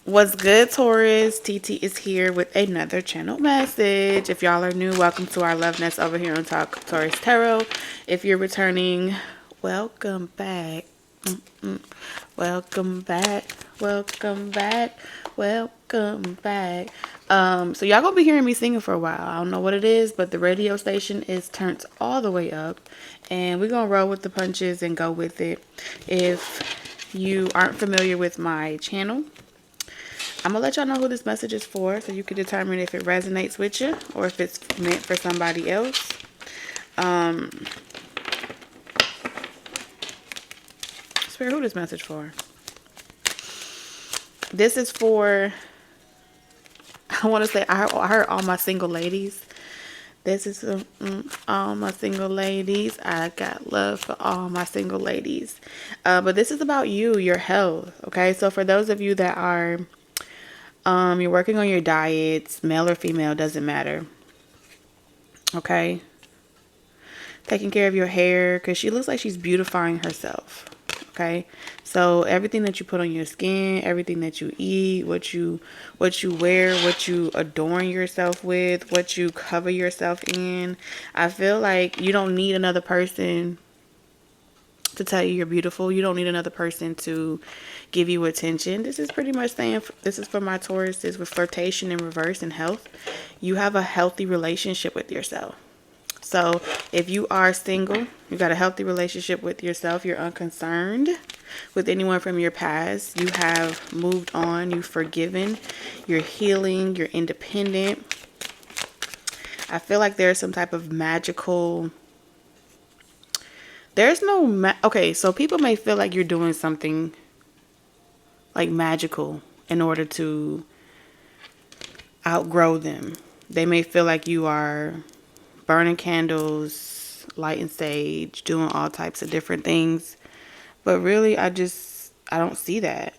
What's good, Taurus? TT is here with another channel message. If y'all are new, welcome to our Love Nest over here on Talk Taurus Tarot. If you're returning, welcome back. Welcome back. Welcome back. Welcome back. So y'all gonna be hearing me singing for a while. I don't know what it is, but the radio station is turned all the way up, and we're gonna roll with the punches and go with it. If you aren't familiar with my channel, I'm gonna let y'all know who this message is for, so you can determine if it resonates with you or if it's meant for somebody else. Spirit, who this message for? This is for, I want to say, I heard all my single ladies. This is all my single ladies. I got love for all my single ladies. But this is about you, your health. Okay, so for those of you that are you're working on your diets, male or female, doesn't matter. Okay. Taking care of your hair, because she looks like she's beautifying herself. Okay. So everything that you put on your skin, everything that you eat, what you wear, what you adorn yourself with, what you cover yourself in. I feel like you don't need another person to tell you you're beautiful. You don't need another person to give you attention. This is pretty much saying, this is for my Tauruses with flirtation in reverse and health. You have a healthy relationship with yourself. So if you are single, you got a healthy relationship with yourself, you're unconcerned with anyone from your past, you have moved on, you've forgiven, you're healing, you're independent. I feel like there's some type of magical, there's no, okay, so people may feel like you're doing something like magical in order to outgrow them. They may feel like you are burning candles, lighting sage, doing all types of different things. But really, I don't see that.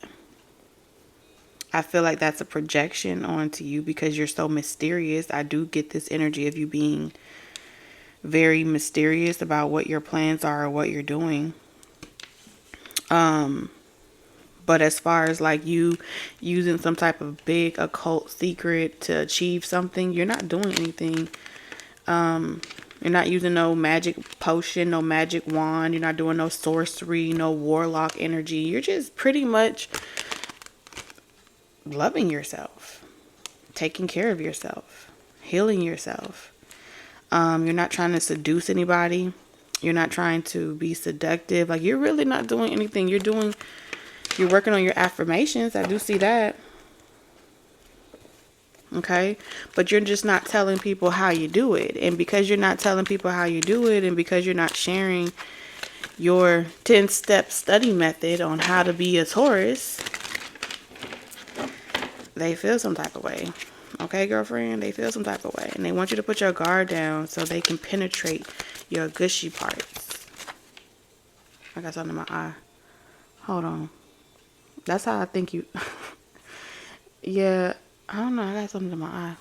I feel like that's a projection onto you because you're so mysterious. I do get this energy of you being very mysterious about what your plans are or what you're doing. But as far as like you using some type of big occult secret to achieve something, you're not doing anything. You're not using no magic potion, no magic wand. You're not doing no sorcery, no warlock energy. You're just pretty much loving yourself, taking care of yourself, healing yourself. You're not trying to seduce anybody. You're not trying to be seductive. Like, you're really not doing anything. You're working on your affirmations. I do see that. Okay, but you're just not telling people how you do it. And because you're not telling people how you do it, and because you're not sharing your 10-step study method on how to be a Taurus, they feel some type of way. Okay, girlfriend, they feel some type of way, and they want you to put your guard down so they can penetrate your gushy parts. I got something in my eye. Hold on. That's how I think you yeah, I don't know, I got something in my eye.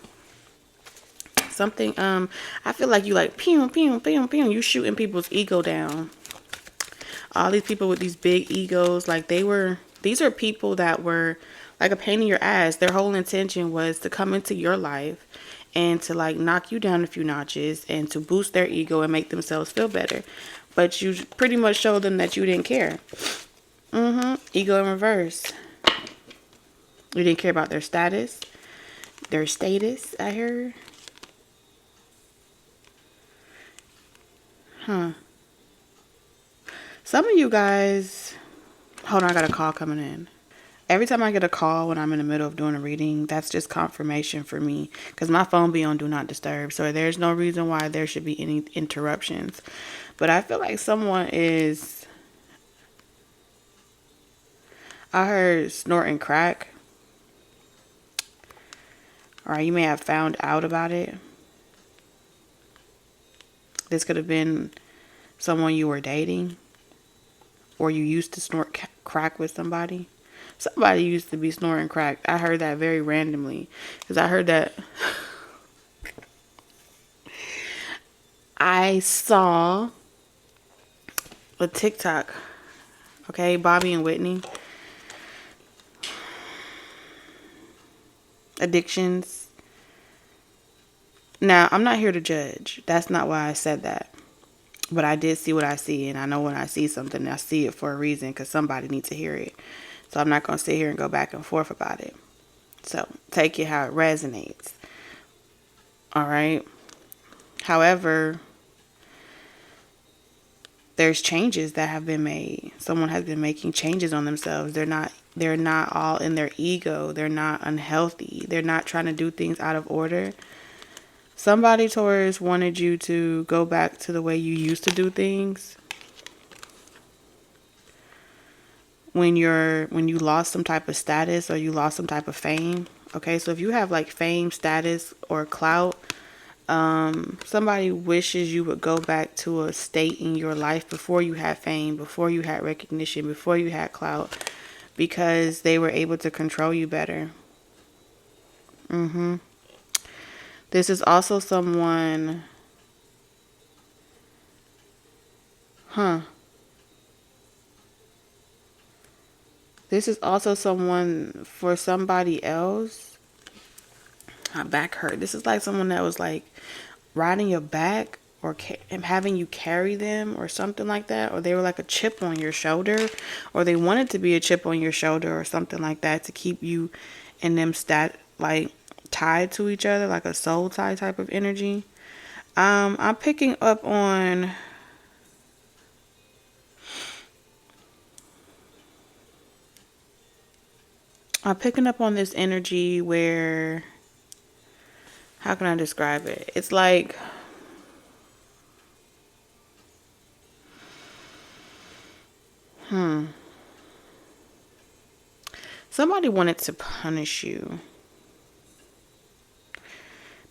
Something, I feel like you like pew, pew, pew, pew. You shooting people's ego down. All these people with these big egos, like these are people that were like a pain in your ass. Their whole intention was to come into your life and to like knock you down a few notches and to boost their ego and make themselves feel better. But you pretty much showed them that you didn't care. Ego in reverse. You didn't care about their status. Their status, I heard. Some of you guys, hold on, I got a call coming in. Every time I get a call when I'm in the middle of doing a reading, that's just confirmation for me, because my phone be on do not disturb. So there's no reason why there should be any interruptions. But I feel like someone is, I heard snorting crack. Or you may have found out about it. This could have been someone you were dating, or you used to snort crack with somebody. Somebody used to be snoring crack. I heard that very randomly, because I heard that I saw a TikTok. Okay, Bobby and Whitney. addictions. Now, I'm not here to judge. That's not why I said that. But I did see what I see, and I know when I see something, I see it for a reason because somebody needs to hear it. So I'm not going to sit here and go back and forth about it. So take it how it resonates. All right. However, there's changes that have been made. Someone has been making changes on themselves. They're not all in their ego. They're not unhealthy. They're not trying to do things out of order. Somebody, Taurus, wanted you to go back to the way you used to do things when you lost some type of status or you lost some type of fame. Okay, so if you have like fame, status, or clout, somebody wishes you would go back to a state in your life before you had fame, before you had recognition, before you had clout, because they were able to control you better. This is also someone, this is also someone for somebody else. My back hurt. This is like someone that was like riding your back or having you carry them or something like that. Or they were like a chip on your shoulder, or they wanted to be a chip on your shoulder or something like that to keep you and them like tied to each other, like a soul tie type of energy. I'm picking up on this energy where, how can I describe it? It's like somebody wanted to punish you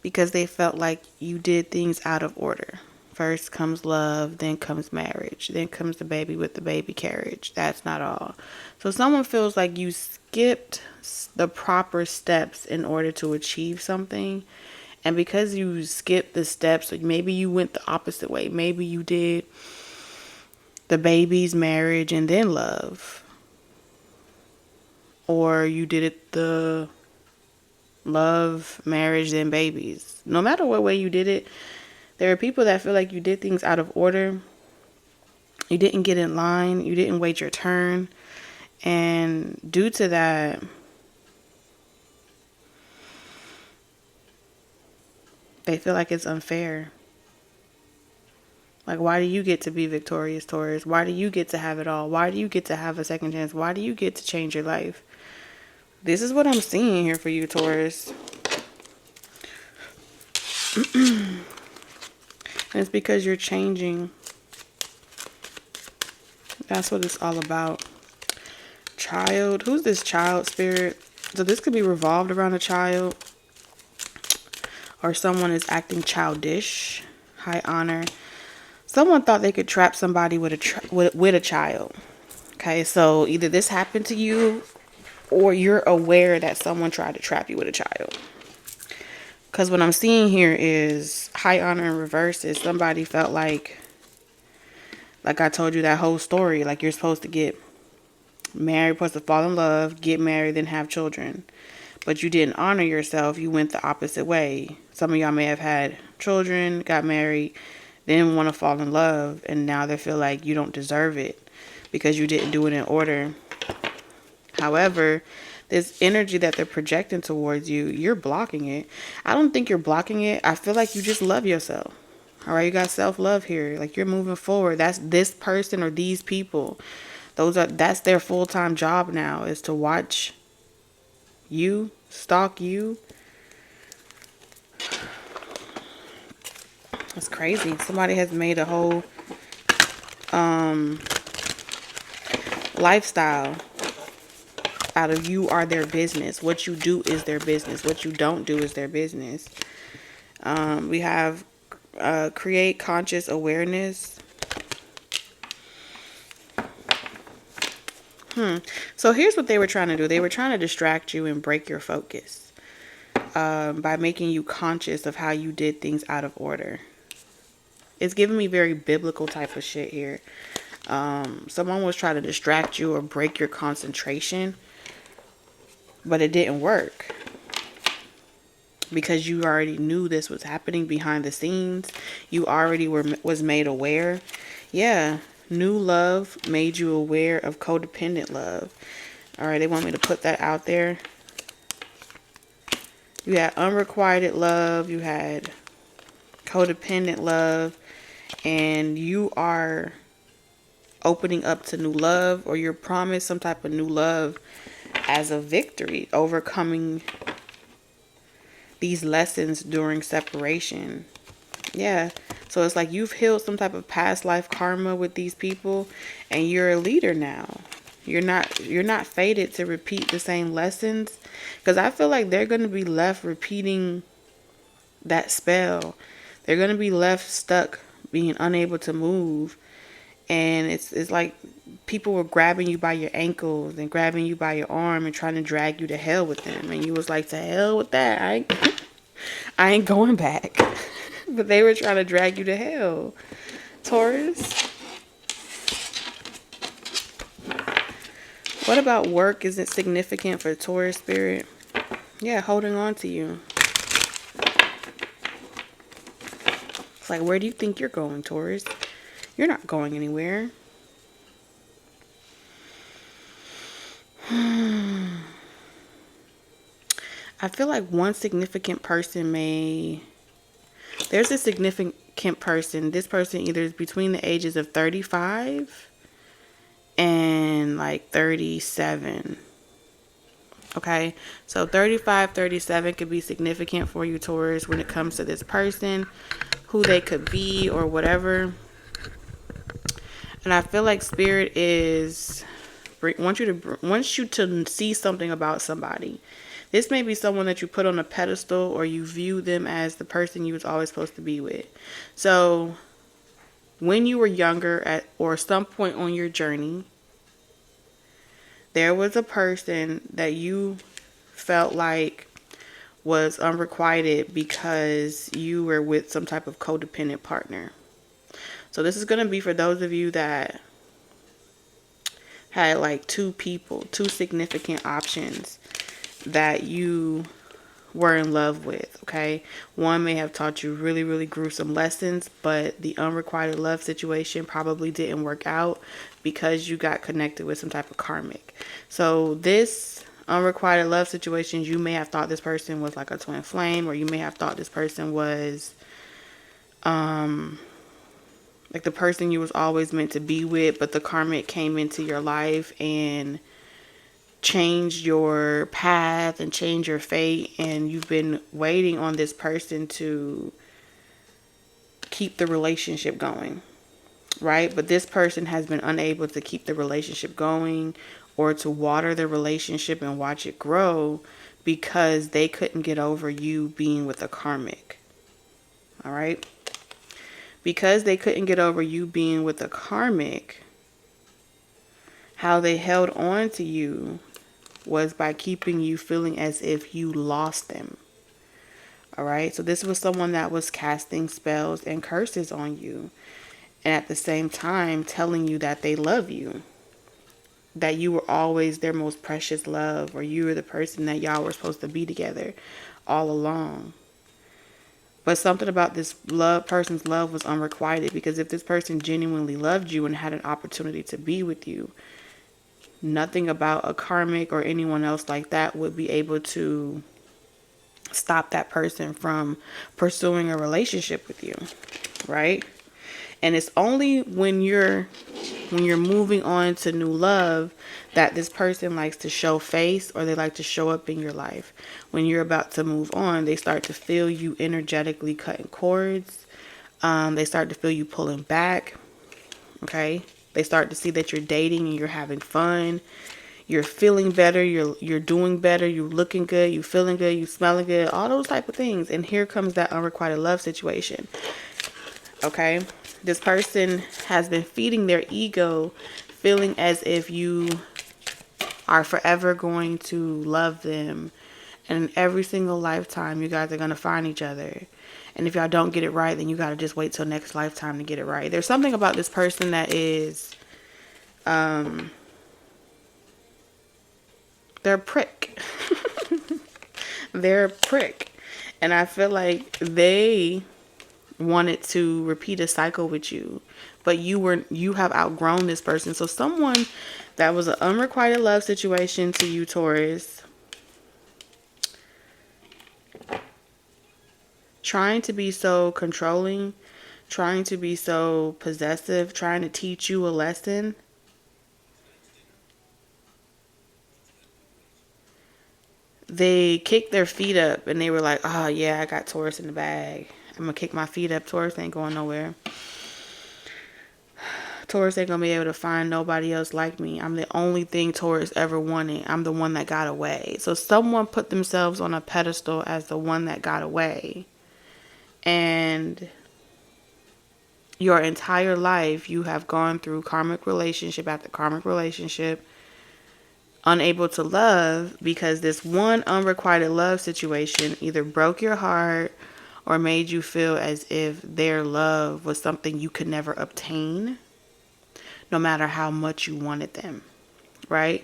because they felt like you did things out of order. First comes love, then comes marriage, then comes the baby with the baby carriage. That's not all. So someone feels like you skipped the proper steps in order to achieve something. And because you skipped the steps, like maybe you went the opposite way. Maybe you did the baby's marriage and then love. Or you did it the love, marriage, then babies. No matter what way you did it, there are people that feel like you did things out of order. You didn't get in line. You didn't wait your turn. And due to that, they feel like it's unfair. Like, why do you get to be victorious, Taurus? Why do you get to have it all? Why do you get to have a second chance? Why do you get to change your life? This is what I'm seeing here for you, Taurus. And it's because you're changing. That's what it's all about. Child. Who's this child spirit? So this could be revolved around a child. Or someone is acting childish. High honor. Someone thought they could trap somebody with a child. Okay, so either this happened to you, or you're aware that someone tried to trap you with a child. Because what I'm seeing here is high honor in reverse is somebody felt like I told you that whole story, like you're supposed to get married, supposed to fall in love, get married, then have children. But you didn't honor yourself. You went the opposite way. Some of y'all may have had children, got married, then want to fall in love, and now they feel like you don't deserve it because you didn't do it in order. However, this energy that they're projecting towards you, you're blocking it. I don't think you're blocking it. I feel like you just love yourself. All right, you got self-love here. Like you're moving forward. That's this person or these people. That's their full-time job now, is to watch you, stalk you. That's crazy. Somebody has made a whole lifestyle out of you are their business. What you do is their business. What you don't do is their business. We have create conscious awareness. So here's what they were trying to do. They were trying to distract you and break your focus by making you conscious of how you did things out of order. It's giving me very biblical type of shit here. Someone was trying to distract you or break your concentration, but it didn't work. because you already knew this was happening behind the scenes. You already was made aware. Yeah, new love made you aware of codependent love. All right, they want me to put that out there. You had unrequited love, you had codependent love, and you are opening up to new love, or you're promised some type of new love as a victory, overcoming these lessons during separation. Yeah. So it's like you've healed some type of past life karma with these people, and you're a leader now. You're not fated to repeat the same lessons, because I feel like they're going to be left repeating that spell. They're going to be left stuck, being unable to move. And it's like people were grabbing you by your ankles and grabbing you by your arm and trying to drag you to hell with them. And you was like, to hell with that. I ain't going back. But they were trying to drag you to hell. Taurus. What about work? Is it significant for Taurus spirit? Yeah, holding on to you. It's like, where do you think you're going, Taurus? You're not going anywhere. I feel like one significant person there's a significant person. This person either is between the ages of 35 and like 37. Okay, so 35, 37 could be significant for you, Taurus, when it comes to this person, who they could be or whatever. And I feel like Spirit wants you to see something about somebody. This may be someone that you put on a pedestal, or you view them as the person you was always supposed to be with. So when you were younger or some point on your journey, there was a person that you felt like was unrequited because you were with some type of codependent partner. So this is going to be for those of you that had like two significant options that you were in love with, okay? One may have taught you really, really gruesome lessons, but the unrequited love situation probably didn't work out because you got connected with some type of karmic. So this unrequited love situation, you may have thought this person was like a twin flame, or you may have thought this person was like the person you was always meant to be with, but the karmic came into your life and changed your path and changed your fate, and you've been waiting on this person to keep the relationship going, right? But this person has been unable to keep the relationship going or to water the relationship and watch it grow because they couldn't get over you being with a karmic. All right? Because they couldn't get over you being with a karmic, how they held on to you was by keeping you feeling as if you lost them. All right? So this was someone that was casting spells and curses on you, and at the same time telling you that they love you, that you were always their most precious love, or you were the person that y'all were supposed to be together all along. But something about this person's love was unrequited, because if this person genuinely loved you and had an opportunity to be with you, nothing about a karmic or anyone else like that would be able to stop that person from pursuing a relationship with you, right? And it's only when you're moving on to new love that this person likes to show face, or they like to show up in your life. When you're about to move on, they start to feel you energetically cutting cords. They start to feel you pulling back. Okay? They start to see that you're dating and you're having fun. You're feeling better. You're doing better. You're looking good. You're feeling good. You're smelling good. All those type of things. And here comes that unrequited love situation. Okay? This person has been feeding their ego, feeling as if you are forever going to love them. And in every single lifetime, you guys are going to find each other. And if y'all don't get it right, then you got to just wait till next lifetime to get it right. There's something about this person that is, they're a prick. They're a prick. And I feel like they wanted to repeat a cycle with you, but you have outgrown this person. So someone that was an unrequited love situation to you, Taurus, trying to be so controlling, trying to be so possessive, trying to teach you a lesson. They kicked their feet up and they were like, oh yeah, I got Taurus in the bag. I'm gonna kick my feet up. Taurus ain't going nowhere. Taurus ain't gonna be able to find nobody else like me. I'm the only thing Taurus ever wanted. I'm the one that got away. So someone put themselves on a pedestal as the one that got away. And your entire life, you have gone through karmic relationship after karmic relationship, unable to love because this one unrequited love situation either broke your heart or made you feel as if their love was something you could never obtain, no matter how much you wanted them, right?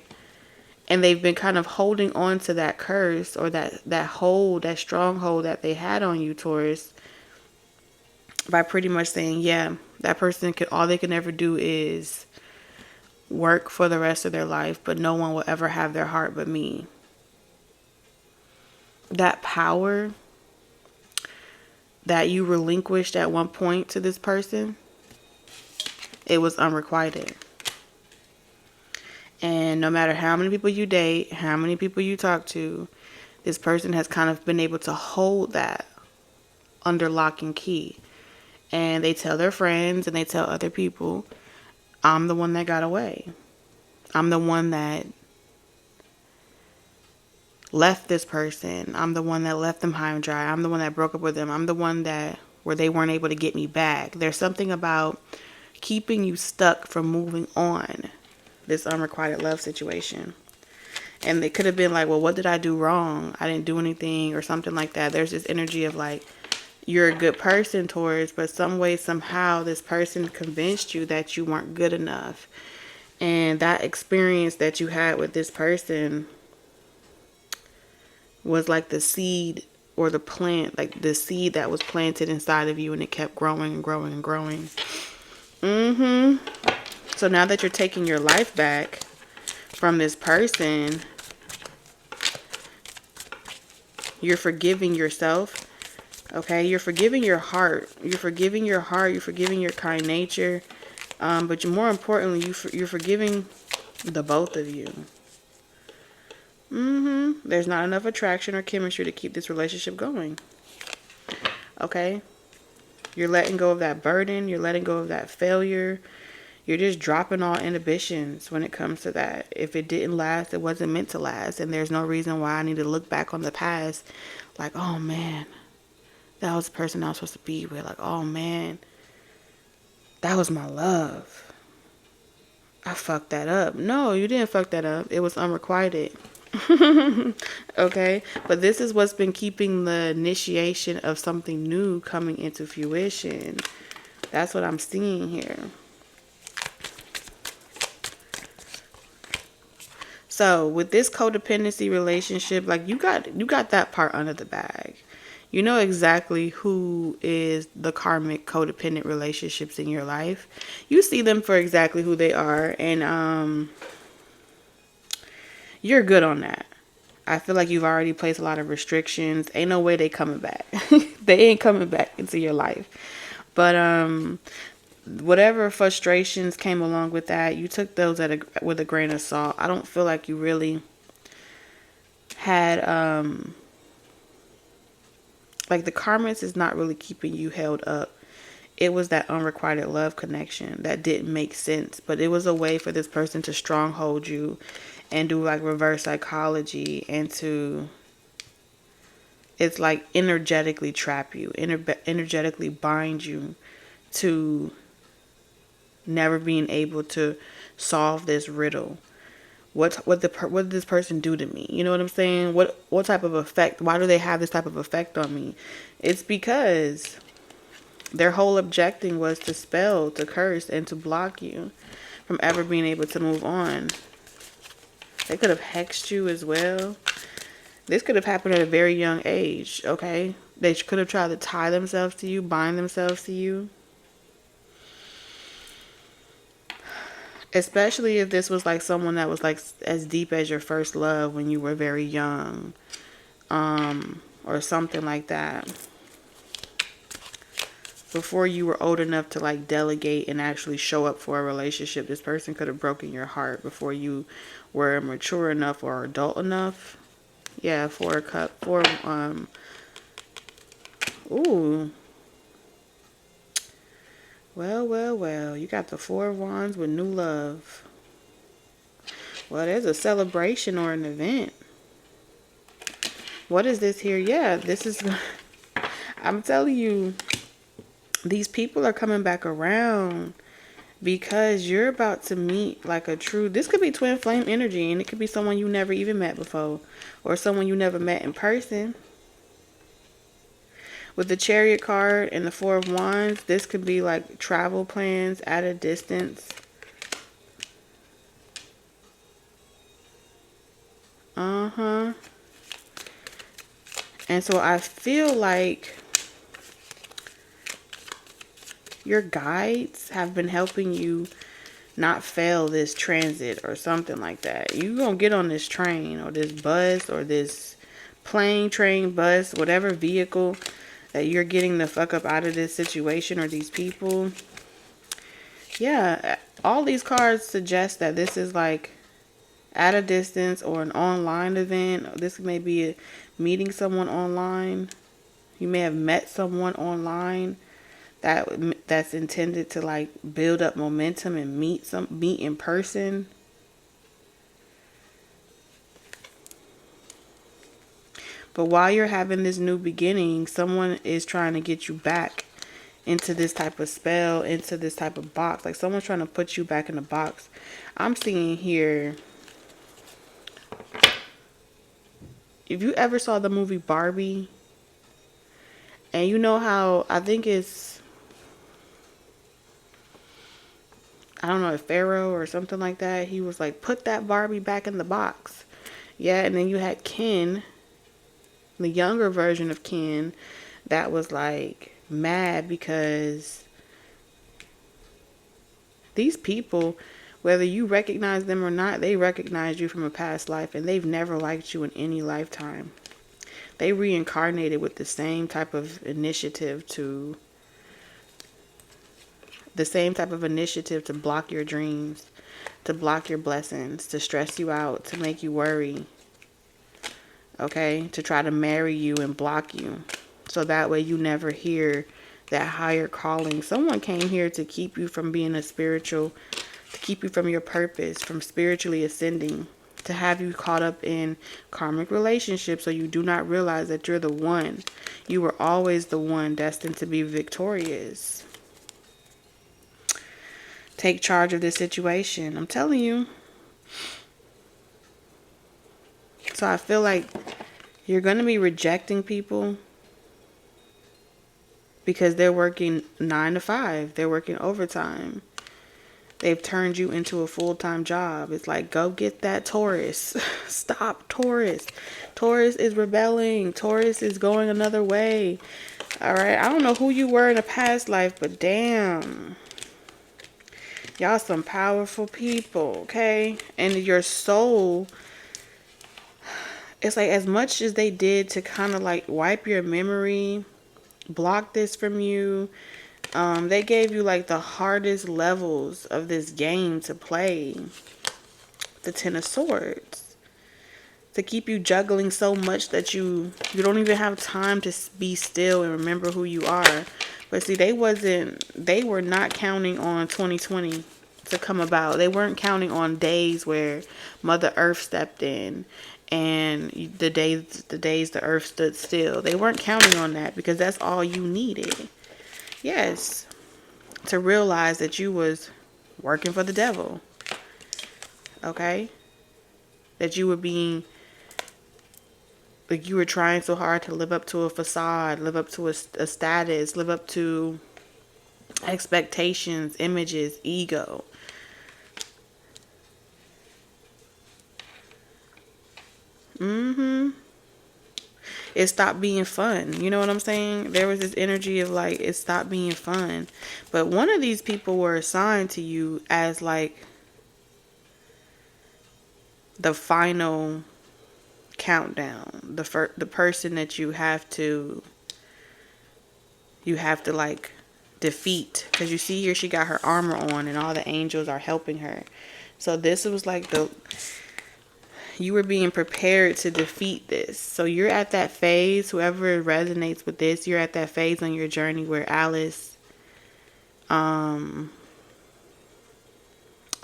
And they've been kind of holding on to that curse or that hold, that stronghold that they had on you, Taurus, by pretty much saying, yeah, that person could, all they can ever do is work for the rest of their life, but no one will ever have their heart but me. That power that you relinquished at one point to this person, it was unrequited. And no matter how many people you date, how many people you talk to, this person has kind of been able to hold that under lock and key. And they tell their friends and they tell other people, I'm the one that got away. I'm the one that left this person. I'm the one that left them high and dry. I'm the one that broke up with them. I'm the one that where they weren't able to get me back. There's something about keeping you stuck from moving on, this unrequited love situation. And it could have been like, well, what did I do wrong? I didn't do anything or something like that. There's this energy of like, you're a good person, Taurus, but some way, somehow, this person convinced you that you weren't good enough. And that experience that you had with this person was like the seed or the plant, like the seed that was planted inside of you, and it kept growing and growing and growing. So now that you're taking your life back from this person, you're forgiving yourself. Okay, you're forgiving your heart. You're forgiving your heart. You're forgiving your kind nature. But more importantly, you're forgiving the both of you. There's not enough attraction or chemistry to keep this relationship going. Okay? You're letting go of that burden. You're letting go of that failure. You're just dropping all inhibitions when it comes to that. If it didn't last, it wasn't meant to last. And there's no reason why I need to look back on the past like, oh man, that was the person I was supposed to be with. Like, oh man, that was my love. I fucked that up. No, you didn't fuck that up. It was unrequited. Okay? But this is what's been keeping the initiation of something new coming into fruition. That's what I'm seeing here. So with this codependency relationship, like you got that part under the bag. You know exactly who is the karmic codependent relationships in your life. You see them for exactly who they are, and you're good on that. I feel like you've already placed a lot of restrictions. Ain't no way they coming back. They ain't coming back into your life. But whatever frustrations came along with that, you took those with a grain of salt. I don't feel like you really had like the karmics is not really keeping you held up. It was that unrequited love connection that didn't make sense, but it was a way for this person to stronghold you and do like reverse psychology and to, it's like energetically trap you, energetically bind you to never being able to solve this riddle. What did this person do to me? You know what I'm saying? What type of effect? Why do they have this type of effect on me? It's because their whole objective was to spell, to curse, and to block you from ever being able to move on. They could have hexed you as well. This could have happened at a very young age, okay? They could have tried to tie themselves to you, bind themselves to you. Especially if this was like someone that was like as deep as your first love when you were very young. Or something like that. Before you were old enough to like delegate and actually show up for a relationship, this person could have broken your heart before you were mature enough or adult enough. Yeah, ooh. Well, well, well. You got the 4 of Wands with new love. Well, there's a celebration or an event. What is this here? Yeah, this is... I'm telling you, these people are coming back around because you're about to meet like a true... This could be twin flame energy, and it could be someone you never even met before, or someone you never met in person. With the Chariot card and the 4 of Wands, this could be like travel plans at a distance. And so I feel like your guides have been helping you not fail this transit or something like that. You're going to get on this train or this bus or this plane, train, bus, whatever vehicle that you're getting the fuck up out of this situation or these people. Yeah, all these cards suggest that this is like at a distance or an online event. This may be meeting someone online. You may have met someone online that's intended to like build up momentum and meet in person. But while you're having this new beginning, someone is trying to get you back into this type of spell, into this type of box. Like someone's trying to put you back in a box. I'm seeing here, if you ever saw the movie Barbie, and you know how, I think it's, I don't know, if Pharaoh or something like that, he was like, put that Barbie back in the box. Yeah, and then you had Ken, the younger version of Ken, that was like mad because these people, whether you recognize them or not, they recognize you from a past life, and they've never liked you in any lifetime. They reincarnated with the same type of initiative to block your dreams, to block your blessings, to stress you out, to make you worry. Okay? To try to marry you and block you. So that way you never hear that higher calling. Someone came here to keep you from being to keep you from your purpose, from spiritually ascending, to have you caught up in karmic relationships so you do not realize that you're the one. You were always the one destined to be victorious. Take charge of this situation. I'm telling you. So I feel like you're going to be rejecting people because they're working 9 to 5. They're working overtime. They've turned you into a full-time job. It's like, go get that Taurus. Stop, Taurus. Taurus is rebelling. Taurus is going another way. All right. I don't know who you were in a past life, but damn. Y'all some powerful people, okay? And your soul, it's like as much as they did to kind of like wipe your memory, block this from you, they gave you like the hardest levels of this game to play. The 10 of Swords. To keep you juggling so much that you don't even have time to be still and remember who you are. But see, they were not counting on 2020 to come about. They weren't counting on days where Mother Earth stepped in and the days the earth stood still. They weren't counting on that because that's all you needed. Yes, to realize that you was working for the devil. Okay? That you were being, like you were trying so hard to live up to a facade, live up to a status, live up to expectations, images, ego. it stopped being fun. You know what I'm saying? There was this energy of like, it stopped being fun. But one of these people were assigned to you as like the final countdown, the person that you have to like defeat, because you see here she got her armor on and all the angels are helping her. So this was like you were being prepared to defeat this. So you're at that phase, whoever resonates with this, you're at that phase on your journey where Alice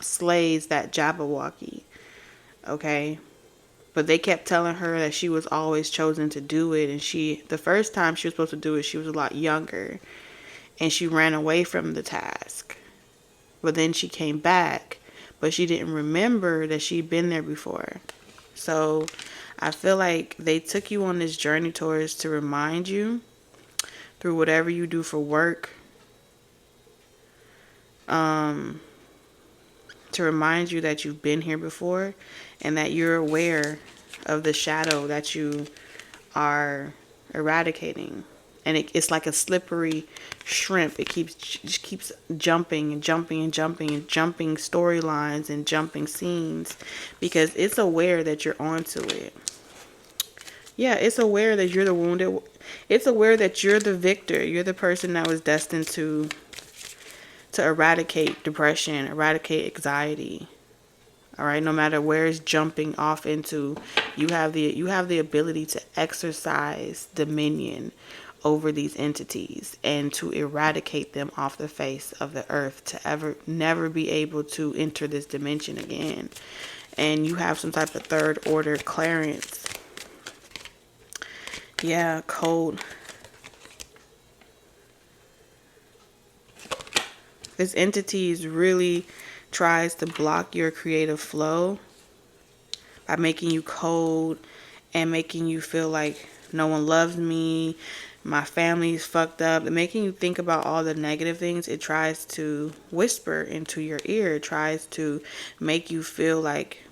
slays that Jabberwocky. Okay? But they kept telling her that she was always chosen to do it, and the first time she was supposed to do it, she was a lot younger, and she ran away from the task. But then she came back, but she didn't remember that she'd been there before. So I feel like they took you on this journey, Taurus, to remind you through whatever you do for work, to remind you that you've been here before and that you're aware of the shadow that you are eradicating. And it's like a slippery shrimp. It just keeps jumping and jumping and jumping and jumping storylines and jumping scenes, because it's aware that you're onto it. Yeah, it's aware that you're the wounded. It's aware that you're the victor. You're the person that was destined to eradicate depression, eradicate anxiety. All right, no matter where it's jumping off into, you have the ability to exercise dominion over these entities and to eradicate them off the face of the earth, to never be able to enter this dimension again. And you have some type of third order clearance. Yeah, code. This entity really tries to block your creative flow by making you cold and making you feel like no one loves me, my family's fucked up, and making you think about all the negative things. It tries to whisper into your ear. It tries to make you feel like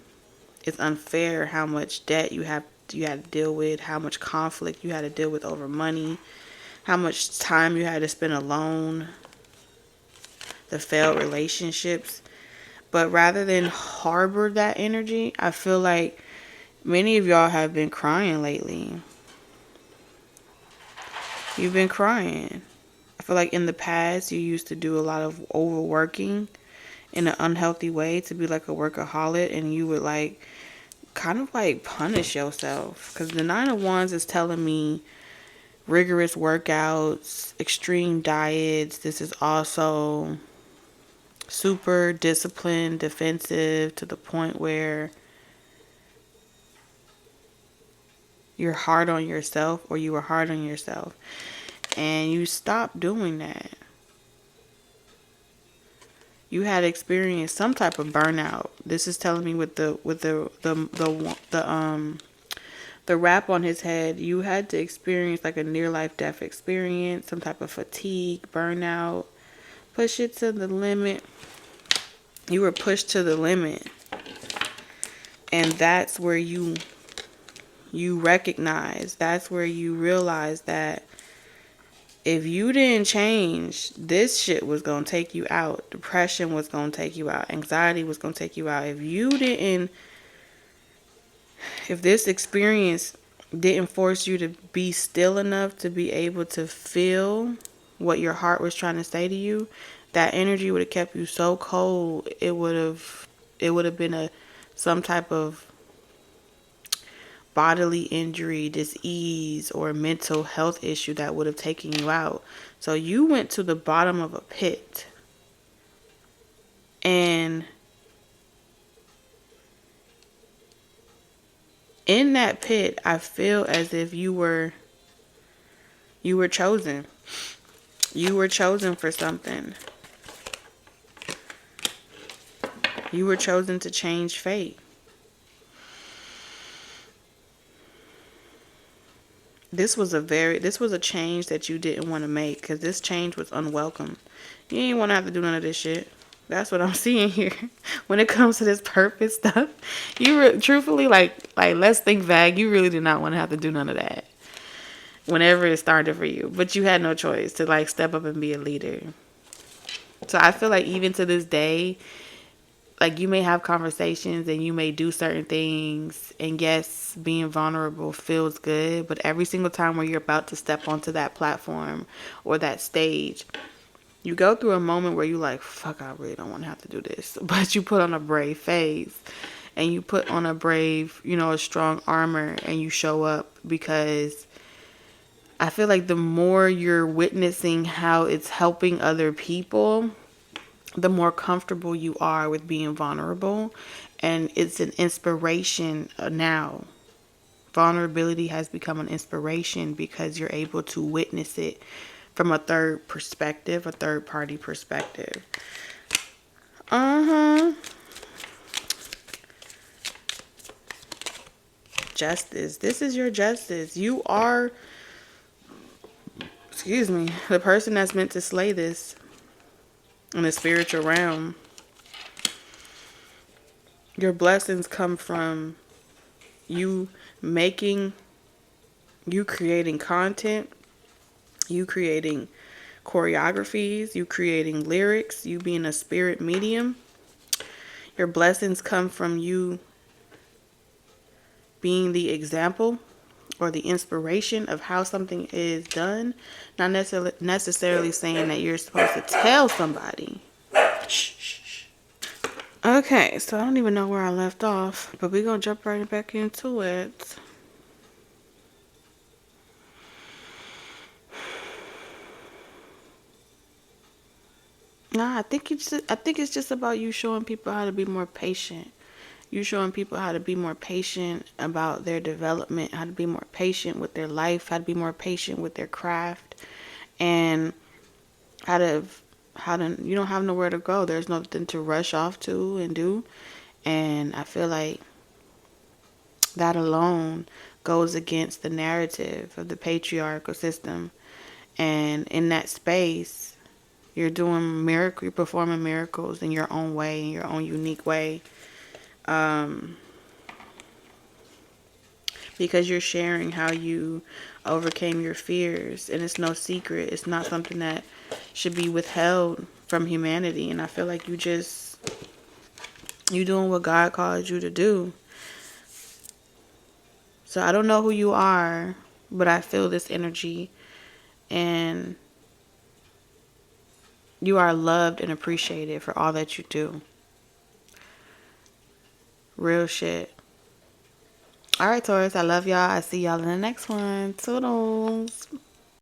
it's unfair how much debt you had to deal with, how much conflict you had to deal with over money, how much time you had to spend alone, the failed relationships. But rather than harbor that energy, I feel like many of y'all have been crying lately. You've been crying. I feel like in the past you used to do a lot of overworking in an unhealthy way, to be like a workaholic, and you would like kind of like punish yourself. Because the Nine of Wands is telling me rigorous workouts, extreme diets. This is also super disciplined, defensive, to the point where you're hard on yourself, or you were hard on yourself, and you stopped doing that. You had experienced some type of burnout. This is telling me with the wrap on his head, you had to experience like a near life death experience, some type of fatigue, burnout, push it to the limit. You were pushed to the limit. And that's where you recognize, that's where you realize that if you didn't change, this shit was going to take you out. Depression was going to take you out. Anxiety was going to take you out. If this experience didn't force you to be still enough to be able to feel what your heart was trying to say to you, that energy would have kept you so cold. It would have been some type of bodily injury, disease, or mental health issue that would have taken you out. So you went to the bottom of a pit, and in that pit, I feel as if you were chosen. You were chosen for something. You were chosen to change fate. This was a change that you didn't want to make, because this change was unwelcome. You didn't want to have to do none of this shit. That's what I'm seeing here. When it comes to this purpose stuff, truthfully, like let's think vague. You really did not want to have to do none of that. whenever it started for you, but you had no choice to like step up and be a leader. So I feel like even to this day, like you may have conversations and you may do certain things, and yes, being vulnerable feels good, but every single time where you're about to step onto that platform or that stage, you go through a moment where you like, fuck, I really don't want to have to do this. But you put on a brave face and you put on a brave, a strong armor, and you show up, because I feel like the more you're witnessing how it's helping other people, the more comfortable you are with being vulnerable. And it's an inspiration now. Vulnerability has become an inspiration because you're able to witness it from a third perspective, a third party perspective. Justice. This is your justice. You are, the person that's meant to slay this in the spiritual realm. Your blessings come from you creating content, you creating choreographies, you creating lyrics, you being a spirit medium. Your blessings come from you being the example or the inspiration of how something is done. Not necessarily saying that you're supposed to tell somebody. Shh. Okay, so I don't even know where I left off, but we're going to jump right back into it. Nah, I think it's just about you showing people how to be more patient. You showing people how to be more patient about their development, how to be more patient with their life, how to be more patient with their craft, and how to you don't have nowhere to go. There's nothing to rush off to and do. And I feel like that alone goes against the narrative of the patriarchal system. And in that space, you're performing miracles in your own way, in your own unique way. Because you're sharing how you overcame your fears, and it's no secret. It's not something that should be withheld from humanity. And I feel like you doing what God called you to do. So I don't know who you are, but I feel this energy, and you are loved and appreciated for all that you do. Real shit. All right, Taurus, I love y'all. I see y'all in the next one. Toodles.